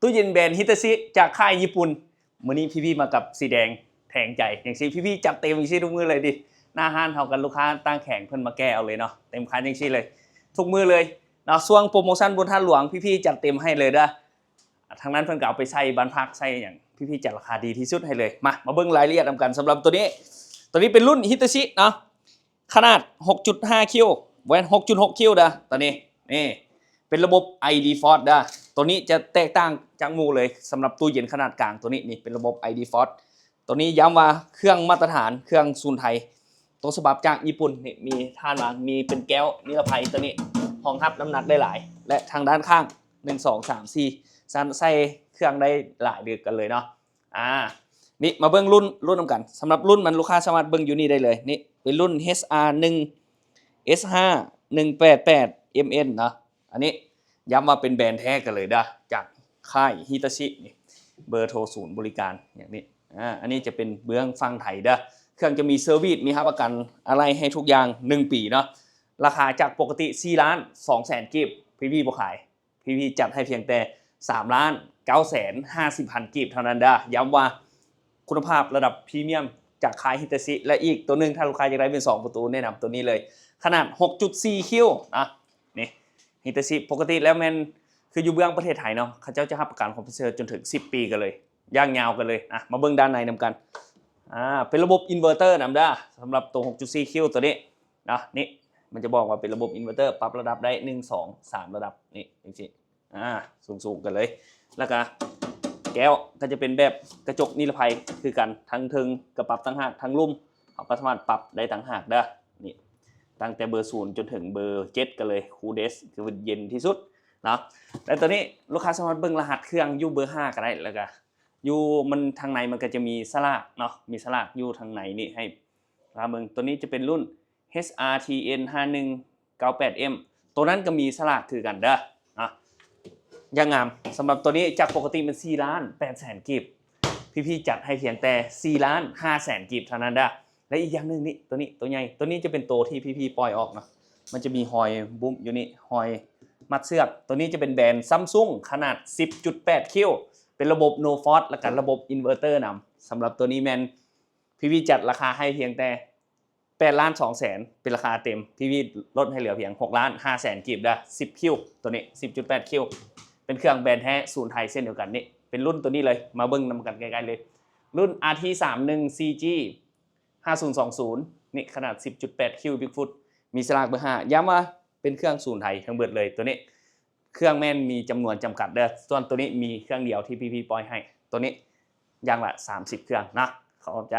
ตู้เย็นแบรนด์ฮิตาชิจากค่ายญี่ปุ่นมื้อนี้พี่ๆมากับสีแดงแทงใจอย่างซี่พี่ๆจัดเต็มอย่างซี่ทุกมื้อเลยดิหน้าห้านเฮากันลูกค้าตั้งแข่งเพิ่นมาแก้เอาเลยเนาะเต็มคันอย่างซี่เลยทุกมื้อเลยเนาะช่วงโปรโมชั่นบนท่านหลวงพี่ๆจัดเต็มให้เลยเด้อทางนั้นเพิ่นก็เอาไปใช้บ้านพักใช้หยังพี่ๆจัดราคาดีที่สุดให้เลยมาเบิ่งรายละเอียดนำกันสำหรับตัวนี้เป็นรุ่นฮิตาชิเนาะขนาด 6.5 คิวแว่น 6.6 คิวเด้อตัวนี้นี่เป็นระบบ ID Force เด้อตัวนี้จะแตกต่างจากหมู่เลยสำหรับตู้เย็นขนาดกลางตัวนี้นี่เป็นระบบ ID Force ตัวนี้ย้ำว่าเครื่องมาตรฐานเครื่องซูนไทยตัวฉบับจากญี่ปุ่นนี่มีท่านวางมีเป็นแก้วนิรภัยตัวนี้ห้องรับน้ำหนักได้หลายและทางด้านข้าง1 2 3 4ซันใส่เครื่องได้หลายเดือกันเลยเนาะนี่มาเบิ่งรุ่นนำกันสำหรับรุ่นมันลูกค้าสามารถเบิ่งอยู่นี่ได้เลยนี่เป็นรุ่น HR1 S5 188 MN เนาะอันนี้ย้ำว่าเป็นแบรนด์แท้กันเลยเด้อจากค่ายฮิตาชินี่เบอร์โทรศูนย์บริการอย่างนี้อันนี้จะเป็นเบื้องฟังไทยเด้อเครื่องจะมีเซอร์วิสมีรับประกันอะไรให้ทุกอย่าง1 ปีเนาะราคาจากปกติ4 ล้าน2แสนกิฟต์พี่บ่ขายพี่จัดให้เพียงแต่3 ล้าน9แสน50พันกิฟต์เท่านั้นเด้อย้ำว่าคุณภาพระดับพรีเมียมจากค่ายฮิตาชิและอีกตัวนึงถ้าลูกค้าอยากได้เป็น2 ประตูแนะนำตัวนี้เลยขนาด 6.4 คิวนะนี่ฮิตาชิปกติแล้วแมนคืออยู่เบื้องประเทศไทยเนาะเขาเจ้าจะรับประกันคอมเพรสเซอร์จนถึง10 ปีกันเลยย่างยาวกันเลยมาเบิ่งด้านในนำกันเป็นระบบอินเวอร์เตอร์นำได้สำหรับตัว 6.4 คิวตัวนี้นะนี่มันจะบอกว่าเป็นระบบอินเวอร์เตอร์ปรับระดับได้1 2 3ระดับนี่จริงๆสูงกันเลยแล้วก็แก้วก็จะเป็นแบบกระจกนิรภัยคือกันทั้งทึงกระปรับทั้งหากทั้งลุ่มเขาก็สามารถปรับได้ทั้งหากได้นี่ตั้งแต่เบอร์0จนถึงเบอร์7กันเลยคูลเดสคือเย็นที่สุดเนาะแต่ตัวนี้ลูกค้าสามารถเบิ่งรหัสเครื่องอยู่เบอร์5ก็ได้แล้วก็อยู่มันทางในมันก็จะมีสลากเนาะมีสลากอยู่ทางในนี่ให้เบิ่งตัวนี้จะเป็นรุ่น HRTN 5198M ตัวนั้นก็มีสลากคือกันเด้อยังงามสำหรับตัวนี้จากปกติเป็น4 ล้าน8แสนกิฟต์พี่ๆจัดให้เพียงแต่4 ล้าน5แสนกิฟต์เท่านั้นเด้อและอีกอย่างนึงนี่ตัวนี้ตัวใหญ่ตัวนี้จะเป็นตัวที่พี่ๆปล่อยออกเนาะมันจะมีหอยบุ้มอยู่นี่หอยมัดเสือกตัวนี้จะเป็นแบรนด์ Samsung ขนาด 10.8 คิวเป็นระบบ No Force และกันระบบอินเวอร์เตอร์นำสำหรับตัวนี้แมนพี่ๆจัดราคาให้เพียงแต่8 ล้าน2แสนเป็นราคาเต็มพี่ๆลดให้เหลือเพียง6 ล้าน5แสนกิฟต์ได้10 คิวตัวนี้ 10.8 คิวเป็นเครื่องแบรนด์แท้ศูนย์ไทยเส้นเดียวกันนี่เป็นรุ่นตัวนี้เลยมาเบิ้งนำกันใกล้ๆเลยรุ่น RT31 CG 5020นี่ขนาด 10.8 คิว Bigfoot มีสลากเบอร์5ย้ำว่าเป็นเครื่องศูนย์ไทยทั้งเบิดเลยตัวนี้เครื่องแม่นมีจำนวนจำกัดเด้อส่วนตัวนี้มีเครื่องเดียวที่พี่ๆปล่อยให้ตัวนี้อย่างละ30 เครื่องนะขอบใจ